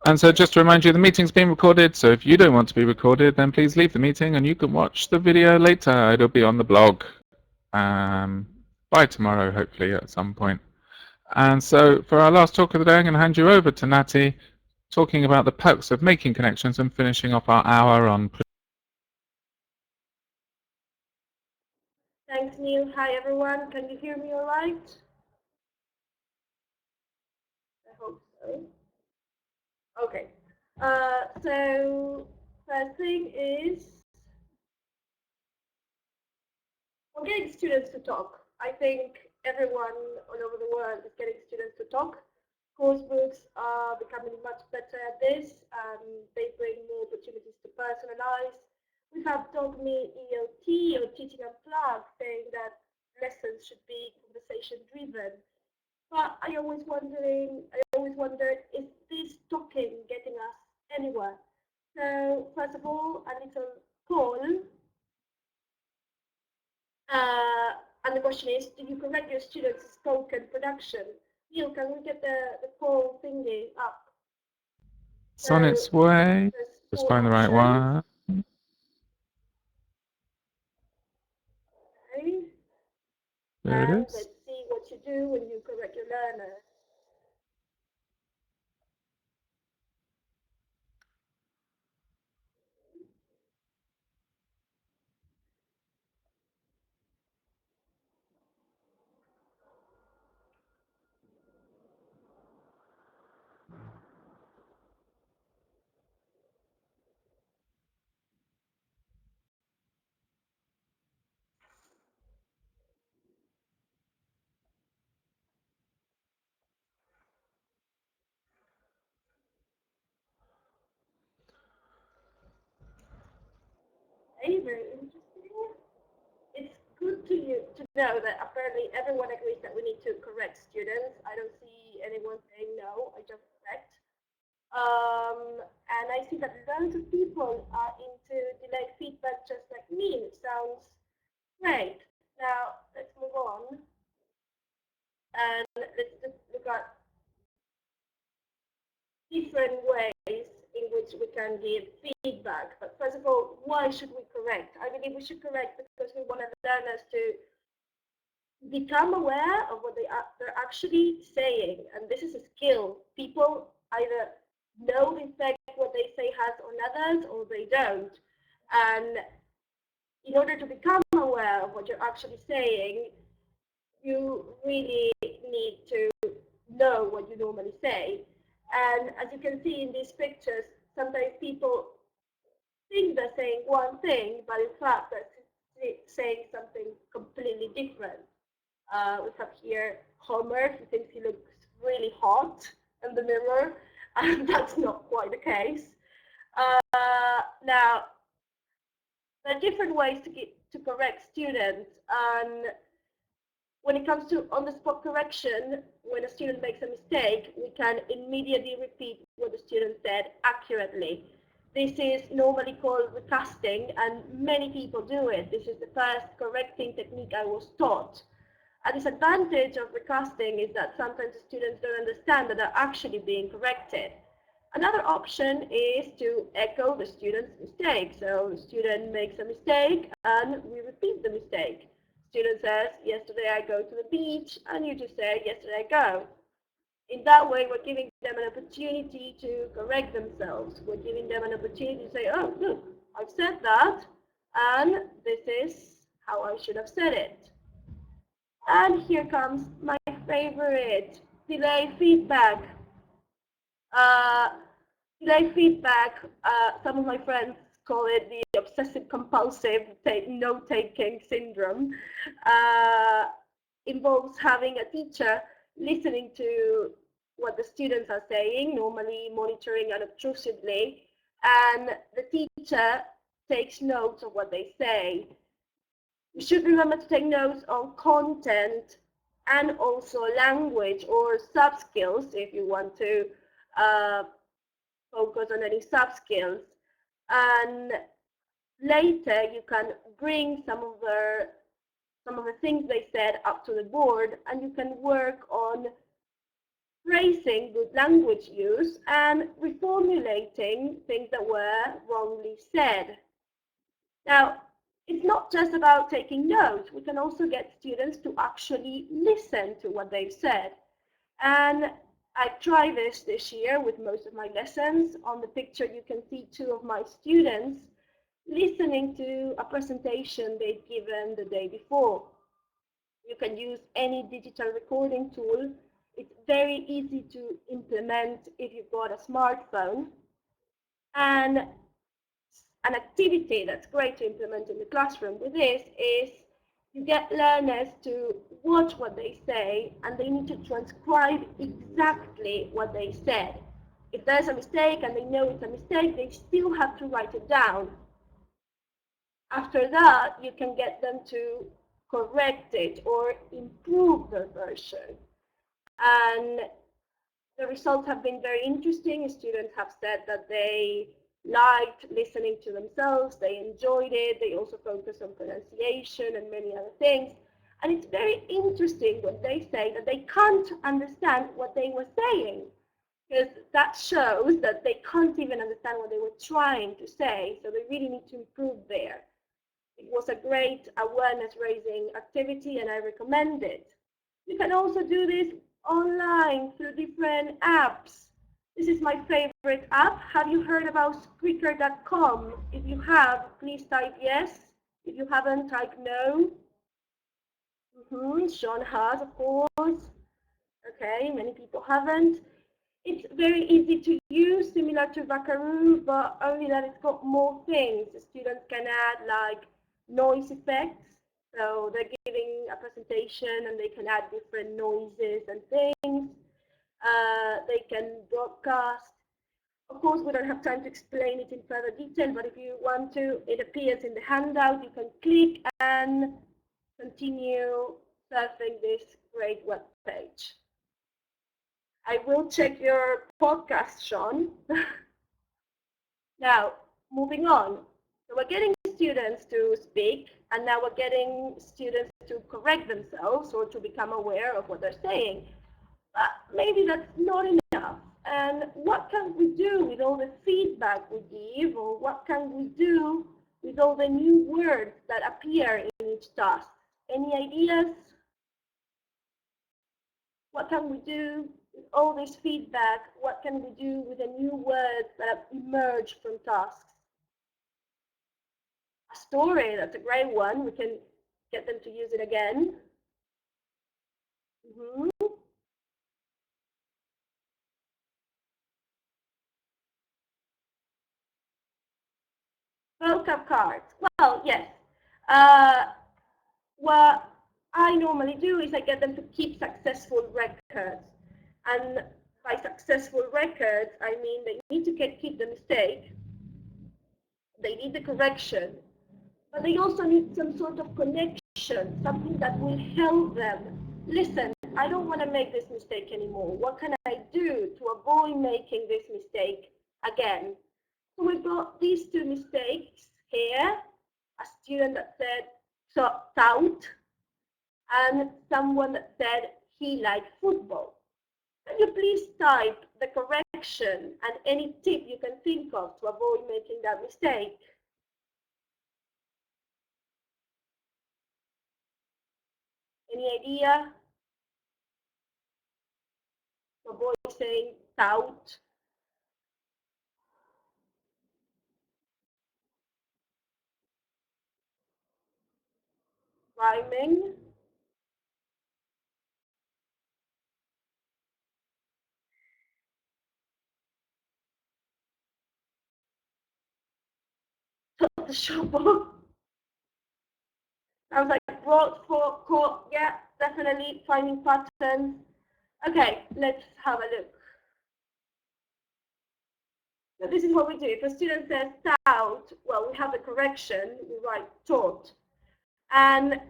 And so just to remind you, the meeting's being recorded, so if you don't want to be recorded, then please leave the meeting and you can watch the video later. It'll be on the blog by tomorrow, hopefully, at some point. And so for our last talk of the day, I'm going to hand you over to Natty, talking about the perks of making connections and finishing off our hour on. Thanks, Neil. Hi, everyone. Can you hear me all right? I hope so. Okay. So first thing is we're getting students to talk. I think everyone all over the world is getting students to talk. Course books are becoming much better at this. They bring more opportunities to personalize. We have Dogme EOT or Teaching Unplugged saying that lessons should be conversation driven. But I always wondered, is this talking getting us anywhere? So first of all, a little poll. And the question is, do you correct your students' spoken production? Neil, can we get the poll thingy up? It's on its way. There's Just 4 find the right options. one. Okay. There it And is. let's see what you do when you correct your learners. Okay, very interesting. It's good to know that apparently everyone agrees that we need to correct students. I don't see anyone saying no, I just correct. And I see that loads of people are into delayed feedback just like me. It sounds great. Now let's move on and let's just look at different ways in which we can give feedback. But first of all, why should we correct? I believe we should correct because we want learners to become aware of what they're actually saying. And this is a skill. People either know the effect what they say has on others or they don't. And in order to become aware of what you're actually saying, you really need to know what you normally say. And as you can see in these pictures, sometimes people think they're saying one thing, but in fact they're saying something completely different. We have here Homer, who thinks he looks really hot in the mirror, and that's not quite the case. Now, there are different ways to correct students, and when it comes to on-the-spot correction, when a student makes a mistake, we can immediately repeat what the student said accurately. This is normally called recasting, and many people do it. This is the first correcting technique I was taught. A disadvantage of recasting is that sometimes the students don't understand that they're actually being corrected. Another option is to echo the student's mistake. So the student makes a mistake and we repeat the mistake. Student says, yesterday I go to the beach, and you just say, yesterday I go. In that way, we're giving them an opportunity to correct themselves. We're giving them an opportunity to say, oh, look, I've said that, and this is how I should have said it. And here comes my favorite, delay feedback. Uh, Delay feedback, some of my friends call it the obsessive compulsive note-taking syndrome, involves having a teacher listening to what the students are saying, normally monitoring unobtrusively, and the teacher takes notes of what they say. You should remember to take notes on content and also language or soft skills if you want to focus on any soft skills. And later you can bring some of the things they said up to the board, and you can work on praising good language use and reformulating things that were wrongly said. Now, it's not just about taking notes. We can also get students to actually listen to what they've said. And I try this year with most of my lessons. On the picture, you can see two of my students listening to a presentation they've given the day before. You can use any digital recording tool. It's very easy to implement if you've got a smartphone. And an activity that's great to implement in the classroom with this is you get learners to watch what they say, and they need to transcribe exactly what they said. If there's a mistake and they know it's a mistake, they still have to write it down. After that, you can get them to correct it or improve their version. And the results have been very interesting. Students have said that they liked listening to themselves, they enjoyed it, they also focus on pronunciation and many other things. And it's very interesting when they say that they can't understand what they were saying, because that shows that they can't even understand what they were trying to say, so they really need to improve there. It was a great awareness-raising activity, and I recommend it. You can also do this online through different apps. This is my favorite app. Have you heard about Spreaker.com? If you have, please type yes. If you haven't, type no. Sean has, of course. Okay, many people haven't. It's very easy to use, similar to Vakaroo, but only that it's got more things. The students can add like noise effects. So they're giving a presentation and they can add different noises and things. They can broadcast. Of course, we don't have time to explain it in further detail, but if you want to, it appears in the handout. You can click and continue surfing this great web page. I will check your podcast, Sean. Now, moving on. So we're getting students to speak, and now we're getting students to correct themselves or to become aware of what they're saying. But maybe that's not enough. And what can we do with all the feedback we give, or what can we do with all the new words that appear in each task? Any ideas? What can we do with all this feedback? What can we do with the new words that have emerged from tasks? A story, that's a great one. We can get them to use it again. Vocab cards. Well, yes. What I normally do is I get them to keep successful records. And by successful records, I mean they need to keep the mistake, they need the correction, but they also need some sort of connection, something that will help them. Listen, I don't want to make this mistake anymore. What can I do to avoid making this mistake again? So we've got these two mistakes here. A student that said tout, and someone that said he liked football. Can you please type the correction and any tip you can think of to avoid making that mistake? Any idea? To avoid saying tout. Rhyming. The shovel. I was like, brought, for, caught, yeah, definitely finding patterns. Okay, let's have a look. So this is what we do. If a student says tout, well, we have the correction, we write taught. And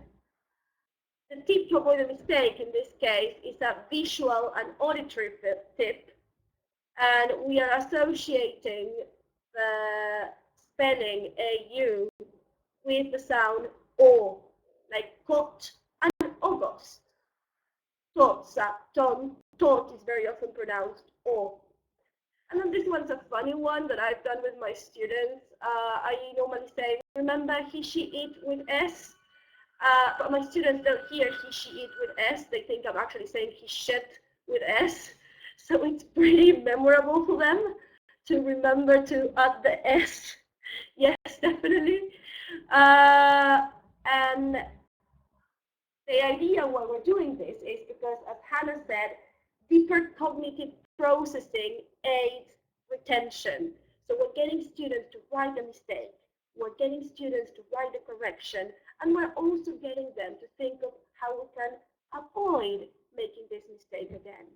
the tip to avoid a mistake in this case is a visual and auditory tip. And we are associating the spelling AU with the sound O, like cot and August. Totsa, ton, taught is very often pronounced O. And then this one's a funny one that I've done with my students. I normally say, remember he, she, it with S. But my students don't hear he, she, it with S. They think I'm actually saying he, shit with S. So it's pretty memorable for them to remember to add the S. Yes, definitely. And the idea why we're doing this is because, as Hannah said, deeper cognitive processing aids retention. So we're getting students to write a mistake. We're getting students to write a correction. And we're also getting them to think of how we can avoid making this mistake again.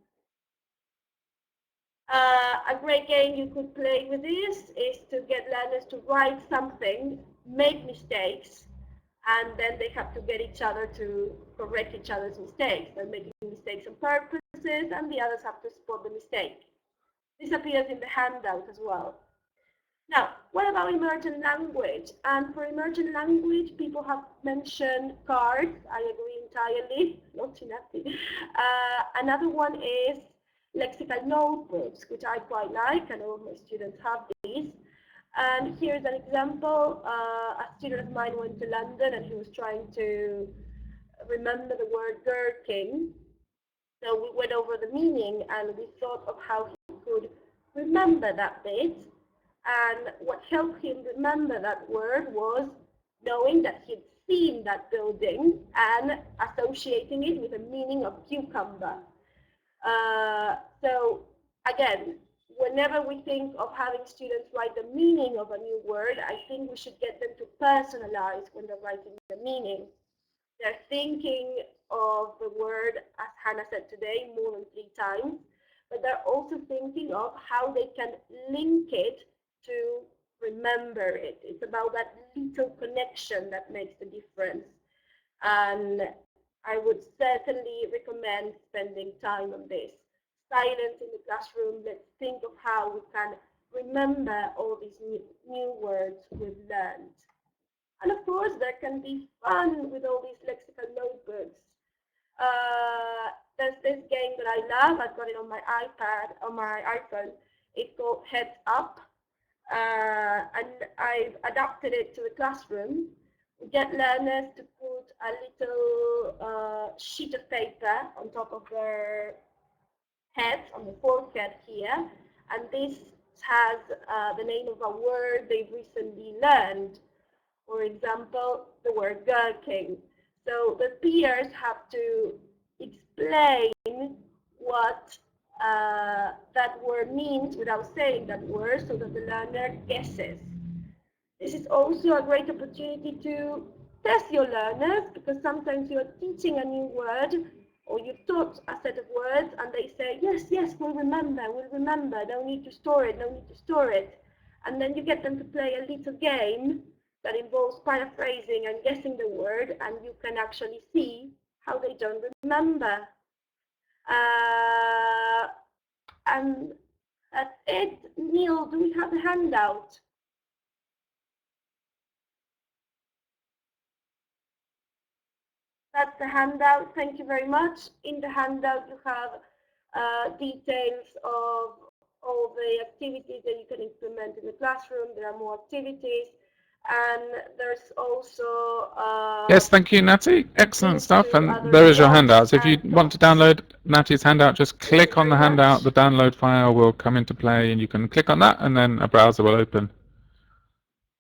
A great game you could play with this is to get learners to write something, make mistakes, and then they have to get each other to correct each other's mistakes. They're making mistakes on purposes, and the others have to spot the mistake. This appears in the handout as well. Now, what about emergent language? And for emergent language, people have mentioned cards. I agree entirely, not Natalie. Another one is lexical notebooks, which I quite like, and all of my students have these. And here's an example. A student of mine went to London and he was trying to remember the word gherkin. So we went over the meaning and we thought of how he could remember that bit. And what helped him remember that word was knowing that he'd seen that building and associating it with a meaning of cucumber. So again, whenever we think of having students write the meaning of a new word, I think we should get them to personalize when they're writing the meaning. They're thinking of the word, as Hannah said today, more than 3 times, but they're also thinking of how they can link it to remember it. It's about that little connection that makes the difference. And I would certainly recommend spending time on this. Silence in the classroom, let's think of how we can remember all these new words we've learned. And of course, there can be fun with all these lexical notebooks. There's this game that I love. I've got it on my iPad, on my iPhone. It's called Heads Up. And I've adapted it to the classroom. We get learners to put a little sheet of paper on top of their head, on the forehead here, and this has the name of a word they've recently learned. For example, the word gherkin. So the peers have to explain what that word means without saying that word so that the learner guesses. This is also a great opportunity to test your learners, because sometimes you're teaching a new word or you've taught a set of words and they say, yes, yes, we'll remember, don't need to store it, don't need to store it. And then you get them to play a little game that involves paraphrasing and guessing the word, and you can actually see how they don't remember. And that's it. Neil, do we have the handout? That's the handout. Thank you very much. In the handout, you have details of all the activities that you can implement in the classroom. There are more activities. And there's also... yes, thank you, Natty. Excellent stuff. And there is your handout. So if you want to download Natty's handout, just click on the handout. The download file will come into play, and you can click on that, and then a browser will open.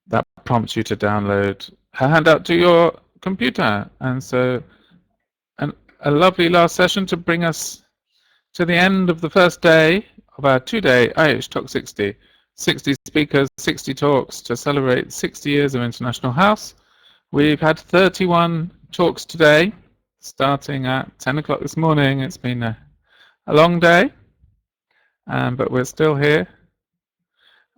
That prompts you to download her handout to your computer. And so a lovely last session to bring us to the end of the first day of our 2-day IHTOC60. 60 speakers, 60 talks to celebrate 60 years of International House. We've had 31 talks today, starting at 10 o'clock this morning. It's been a long day, but we're still here.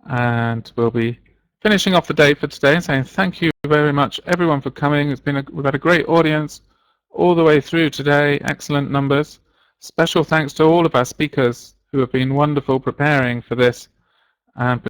And we'll be finishing off the day for today and saying thank you very much, everyone, for coming. We've had a great audience all the way through today, excellent numbers. Special thanks to all of our speakers who have been wonderful preparing for this and